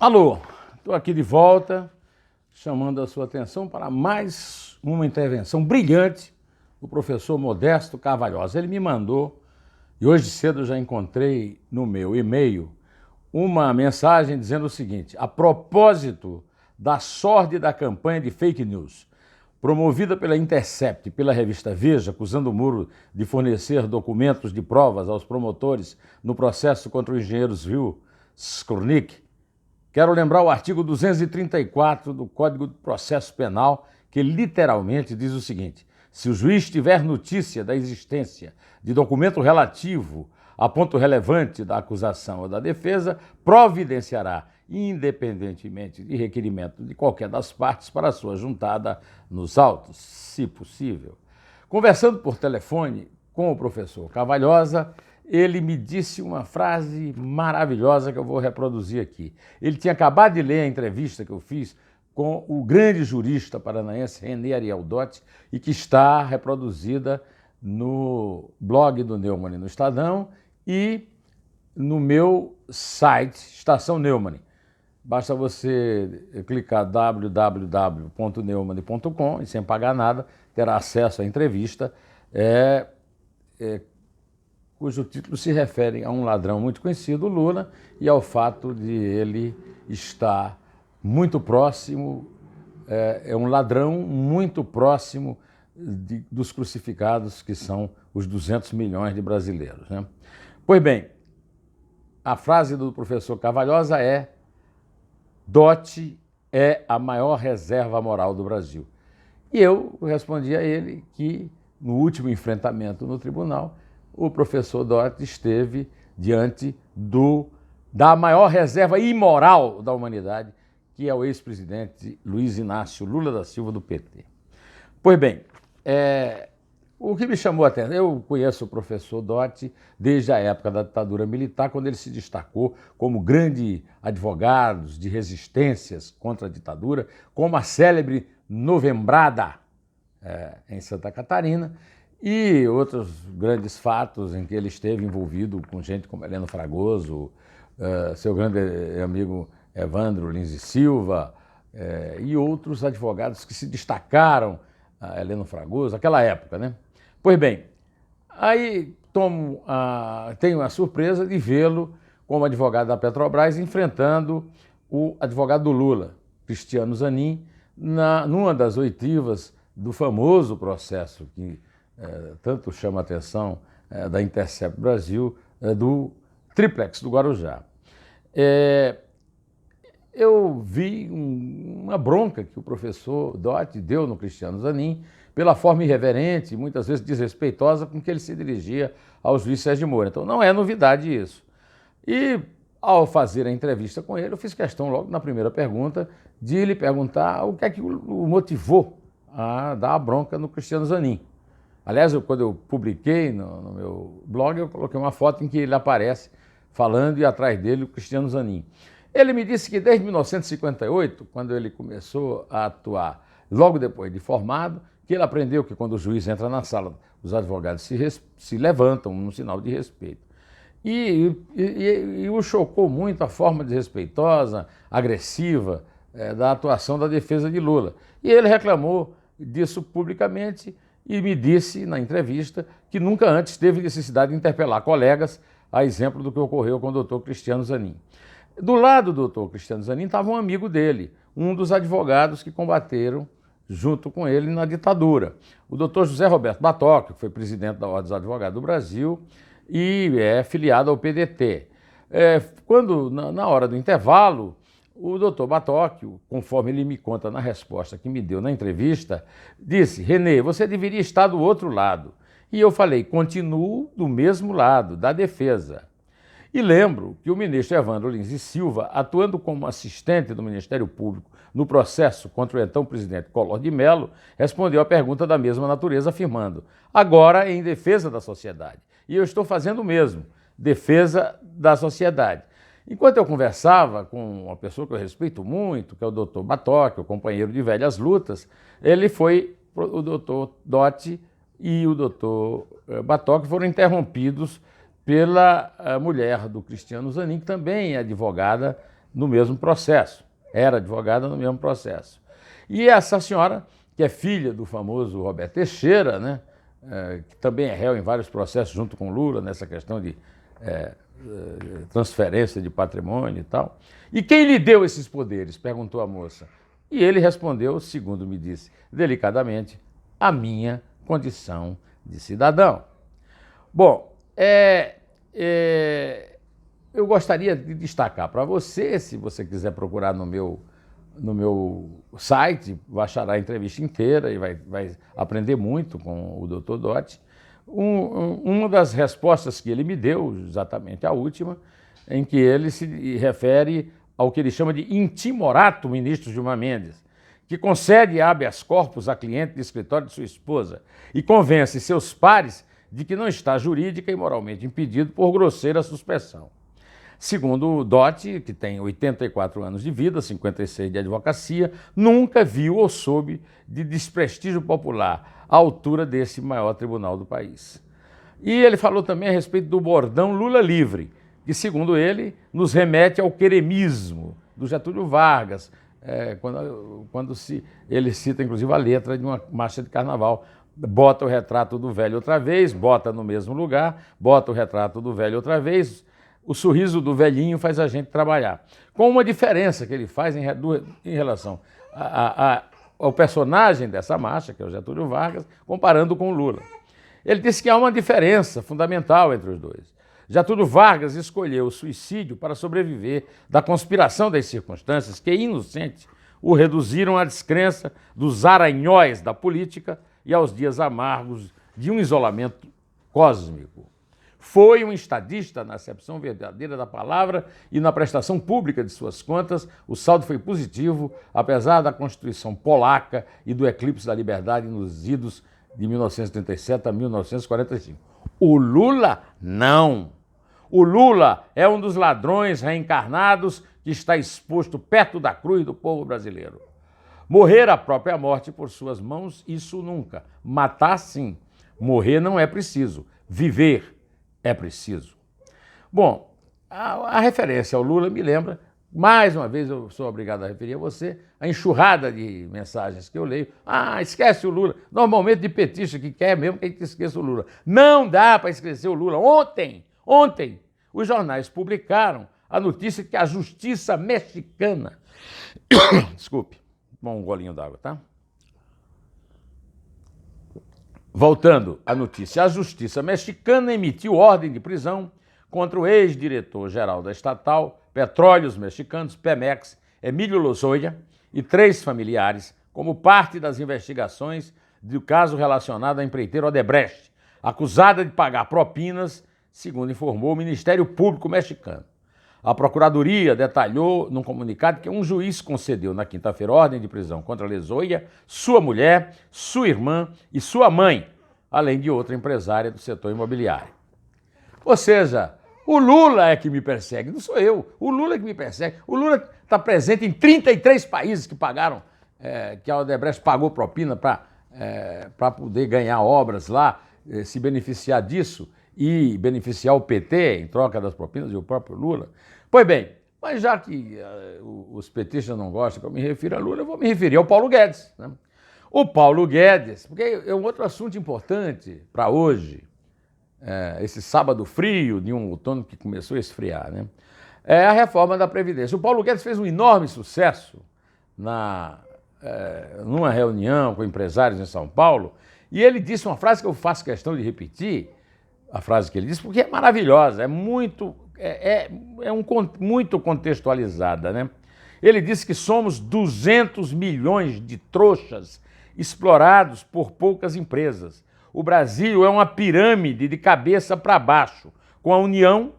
Alô, estou aqui de volta, chamando a sua atenção para mais uma intervenção brilhante do professor Modesto Carvalhosa. Ele me mandou, e hoje cedo eu já encontrei no meu e-mail, uma mensagem dizendo o seguinte: a propósito da sórdida campanha de fake news, promovida pela Intercept e pela revista Veja, acusando o Muro de fornecer documentos de provas aos promotores no processo contra o engenheiro Vil Skurnik, quero lembrar o artigo 234 do Código de Processo Penal, que literalmente diz o seguinte: se o juiz tiver notícia da existência de documento relativo a ponto relevante da acusação ou da defesa, providenciará, independentemente de requerimento de qualquer das partes, para sua juntada nos autos, se possível. Conversando por telefone com o professor Carvalhosa, ele me disse uma frase maravilhosa que eu vou reproduzir aqui. Ele tinha acabado de ler a entrevista que eu fiz com o grande jurista paranaense René Ariel Dotti e que está reproduzida no blog do Neumann no Estadão e no meu site, Estação Neumann. Basta você clicar www.neumann.com e sem pagar nada terá acesso à entrevista, cujo título se refere a um ladrão muito conhecido, Lula, e ao fato de ele estar muito próximo, é um ladrão muito próximo dos crucificados, que são os 200 milhões de brasileiros, né? Pois bem, a frase do professor Carvalhosa é: Dotti é a maior reserva moral do Brasil. E eu respondi a ele que, no último enfrentamento no tribunal, o professor Dotti esteve diante da maior reserva imoral da humanidade, que é o ex-presidente Luiz Inácio Lula da Silva, do PT. Pois bem, o que me chamou a atenção, eu conheço o professor Dotti desde a época da ditadura militar, quando ele se destacou como grande advogado de resistências contra a ditadura, como a célebre Novembrada em Santa Catarina, e outros grandes fatos em que ele esteve envolvido com gente como Heleno Fragoso, seu grande amigo Evandro Lins e Silva, e outros advogados que se destacaram, Heleno Fragoso, naquela época, né? Pois bem, aí tenho a surpresa de vê-lo como advogado da Petrobras enfrentando o advogado do Lula, Cristiano Zanin, numa das oitivas do famoso processo que tanto chama a atenção da Intercept Brasil, do Triplex do Guarujá. Eu vi uma bronca que o professor Dotti deu no Cristiano Zanin pela forma irreverente, muitas vezes desrespeitosa, com que ele se dirigia ao juiz Sérgio Moro. Então não é novidade isso. E ao fazer a entrevista com ele, eu fiz questão logo na primeira pergunta de lhe perguntar o que é que o motivou a dar a bronca no Cristiano Zanin. Aliás, quando eu publiquei no meu blog, eu coloquei uma foto em que ele aparece falando e atrás dele o Cristiano Zanin. Ele me disse que desde 1958, quando ele começou a atuar, logo depois de formado, que ele aprendeu que quando o juiz entra na sala, os advogados se levantam num sinal de respeito. E o chocou muito a forma desrespeitosa, agressiva da atuação da defesa de Lula. E ele reclamou disso publicamente e me disse na entrevista que nunca antes teve necessidade de interpelar colegas, a exemplo do que ocorreu com o doutor Cristiano Zanin. Do lado do doutor Cristiano Zanin estava um amigo dele, um dos advogados que combateram junto com ele na ditadura, o doutor José Roberto Batoque, que foi presidente da Ordem dos Advogados do Brasil e é filiado ao PDT. Quando, na hora do intervalo, o doutor Batoque, conforme ele me conta na resposta que me deu na entrevista, disse: René, você deveria estar do outro lado. E eu falei: continuo do mesmo lado, da defesa. E lembro que o ministro Evandro Lins e Silva, atuando como assistente do Ministério Público no processo contra o então presidente Collor de Mello, respondeu a pergunta da mesma natureza, afirmando: agora em defesa da sociedade. E eu estou fazendo o mesmo, defesa da sociedade. Enquanto eu conversava com uma pessoa que eu respeito muito, que é o doutor Batoque, o companheiro de velhas lutas, o doutor Dotti e o doutor Batoque foram interrompidos pela mulher do Cristiano Zanin, que também é advogada no mesmo processo, era advogada no mesmo processo. E essa senhora, que é filha do famoso Roberto Teixeira, né, que também é réu em vários processos junto com Lula, nessa questão de transferência de patrimônio e tal. E quem lhe deu esses poderes? Perguntou a moça. E ele respondeu, segundo me disse, delicadamente, a minha condição de cidadão. Bom, eu gostaria de destacar para você, se você quiser procurar no meu site, achará a entrevista inteira e vai aprender muito com o Dr. Dotti. Uma das respostas que ele me deu, exatamente a última, em que ele se refere ao que ele chama de intimorato ministro Gilmar Mendes, que concede habeas corpus a cliente de escritório de sua esposa e convence seus pares de que não está jurídica e moralmente impedido por grosseira suspensão. Segundo o Dotti, que tem 84 anos de vida, 56 de advocacia, nunca viu ou soube de desprestígio popular à altura desse maior tribunal do país. E ele falou também a respeito do bordão Lula livre, que, segundo ele, nos remete ao queremismo do Getúlio Vargas, ele cita, inclusive, a letra de uma marcha de carnaval. Bota o retrato do velho outra vez, bota no mesmo lugar, bota o retrato do velho outra vez, o sorriso do velhinho faz a gente trabalhar. Com uma diferença que ele faz em relação ao personagem dessa marcha, que é o Getúlio Vargas, comparando com o Lula. Ele disse que há uma diferença fundamental entre os dois. Getúlio Vargas escolheu o suicídio para sobreviver da conspiração das circunstâncias que, inocente, o reduziram à descrença dos aranhóis da política e aos dias amargos de um isolamento cósmico. Foi um estadista na acepção verdadeira da palavra e na prestação pública de suas contas, o saldo foi positivo, apesar da Constituição polaca e do eclipse da liberdade nos idos de 1937 a 1945. O Lula, não. O Lula é um dos ladrões reencarnados que está exposto perto da cruz do povo brasileiro. Morrer a própria morte por suas mãos, isso nunca. Matar, sim. Morrer não é preciso. Viver é preciso. Bom, a referência ao Lula me lembra, mais uma vez eu sou obrigado a referir a você, a enxurrada de mensagens que eu leio. Esquece o Lula. Normalmente de petista que quer mesmo que a gente esqueça o Lula. Não dá para esquecer o Lula. Ontem, os jornais publicaram a notícia que a justiça mexicana... Desculpe, bom, um golinho d'água, tá? Voltando à notícia, a justiça mexicana emitiu ordem de prisão contra o ex-diretor-geral da estatal Petróleos Mexicanos, Pemex, Emílio Lozoya, e 3 familiares, como parte das investigações do caso relacionado à empreiteira Odebrecht, acusada de pagar propinas, segundo informou o Ministério Público mexicano. A Procuradoria detalhou num comunicado que um juiz concedeu na quinta-feira ordem de prisão contra Lozoya, sua mulher, sua irmã e sua mãe, além de outra empresária do setor imobiliário. Ou seja, o Lula é que me persegue, não sou eu. O Lula é que me persegue. O Lula está presente em 33 países que pagaram, que a Odebrecht pagou propina para poder ganhar obras lá, se beneficiar disso e beneficiar o PT em troca das propinas e o próprio Lula. Pois bem, mas já que os petistas não gostam que eu me refira a Lula, eu vou me referir ao Paulo Guedes, né? O Paulo Guedes, porque é um outro assunto importante para hoje, esse sábado frio de um outono que começou a esfriar, né? É a reforma da Previdência. O Paulo Guedes fez um enorme sucesso numa reunião com empresários em São Paulo, e ele disse uma frase que eu faço questão de repetir, a frase que ele disse, porque é maravilhosa, muito contextualizada, né? Ele disse que somos 200 milhões de trouxas explorados por poucas empresas. O Brasil é uma pirâmide de cabeça para baixo, com a União,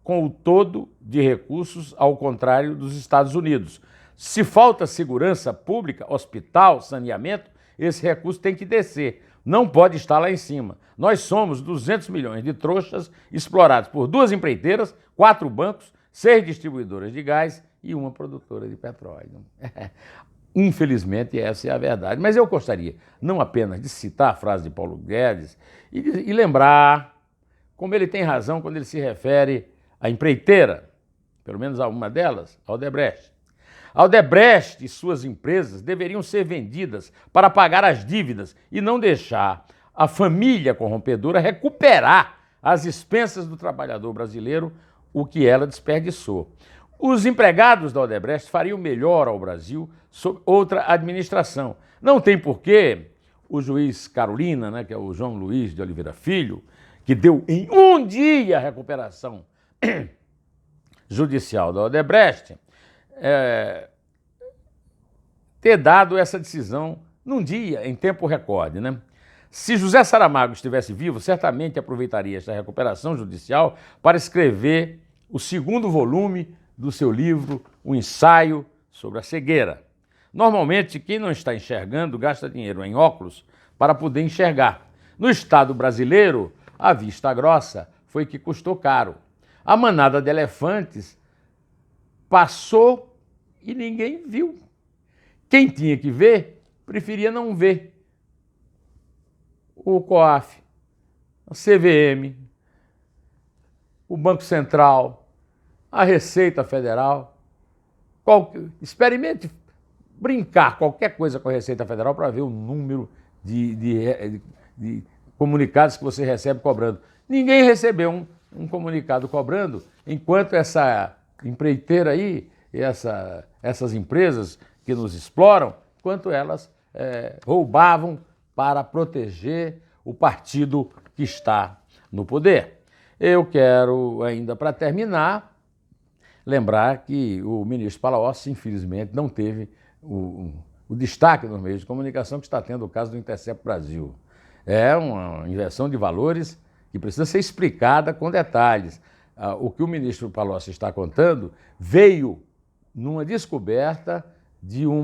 com o todo de recursos, ao contrário dos Estados Unidos. Se falta segurança pública, hospital, saneamento, esse recurso tem que descer, não pode estar lá em cima. Nós somos 200 milhões de trouxas explorados por 2 empreiteiras, 4 bancos, 6 distribuidoras de gás e uma produtora de petróleo. Infelizmente, essa é a verdade. Mas eu gostaria, não apenas de citar a frase de Paulo Guedes e lembrar como ele tem razão quando ele se refere à empreiteira pelo menos uma delas, a Odebrecht. A Odebrecht e suas empresas deveriam ser vendidas para pagar as dívidas e não deixar a família corrompedora recuperar às expensas do trabalhador brasileiro o que ela desperdiçou. Os empregados da Odebrecht fariam melhor ao Brasil sob outra administração. Não tem porquê o juiz Carolina, né, que é o João Luiz de Oliveira Filho, que deu em um dia a recuperação judicial da Odebrecht, ter dado essa decisão num dia, em tempo recorde, né? Se José Saramago estivesse vivo, certamente aproveitaria esta recuperação judicial para escrever o segundo volume do seu livro, O Ensaio sobre a Cegueira. Normalmente, quem não está enxergando gasta dinheiro em óculos para poder enxergar. No Estado brasileiro, a vista grossa foi que custou caro. A manada de elefantes passou e ninguém viu. Quem tinha que ver, preferia não ver. O COAF, a CVM, o Banco Central, a Receita Federal. Experimente brincar qualquer coisa com a Receita Federal para ver o número de comunicados que você recebe cobrando. Ninguém recebeu um comunicado cobrando, enquanto essa empreiteira aí, essas empresas que nos exploram, enquanto elas roubavam para proteger o partido que está no poder. Eu quero, ainda para terminar, lembrar que o ministro Palocci, infelizmente, não teve o destaque nos meios de comunicação que está tendo o caso do Intercept Brasil. É uma inversão de valores que precisa ser explicada com detalhes. O que o ministro Palocci está contando veio numa descoberta de um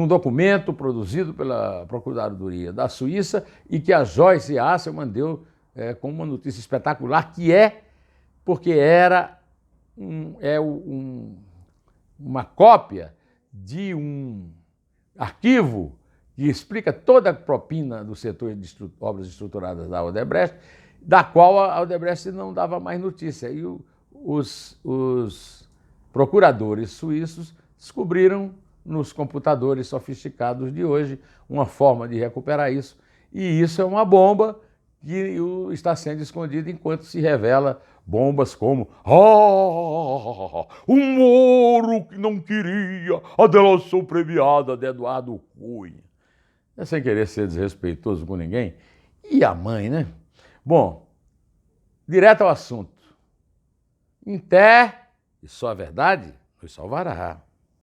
documento produzido pela Procuradoria da Suíça e que a Joyce Hasselmann deu com uma notícia espetacular, que porque era uma cópia de um arquivo que explica toda a propina do setor de obras estruturadas da Odebrecht, da qual a Odebrecht não dava mais notícia. E os procuradores suíços descobriram nos computadores sofisticados de hoje uma forma de recuperar isso. E isso é uma bomba que está sendo escondida enquanto se revela bombas como o Moro que não queria a delação premiada de Eduardo Cunha. É sem querer ser desrespeitoso com ninguém. E a mãe, né? Bom, direto ao assunto. Em té, e só a verdade nos salvará.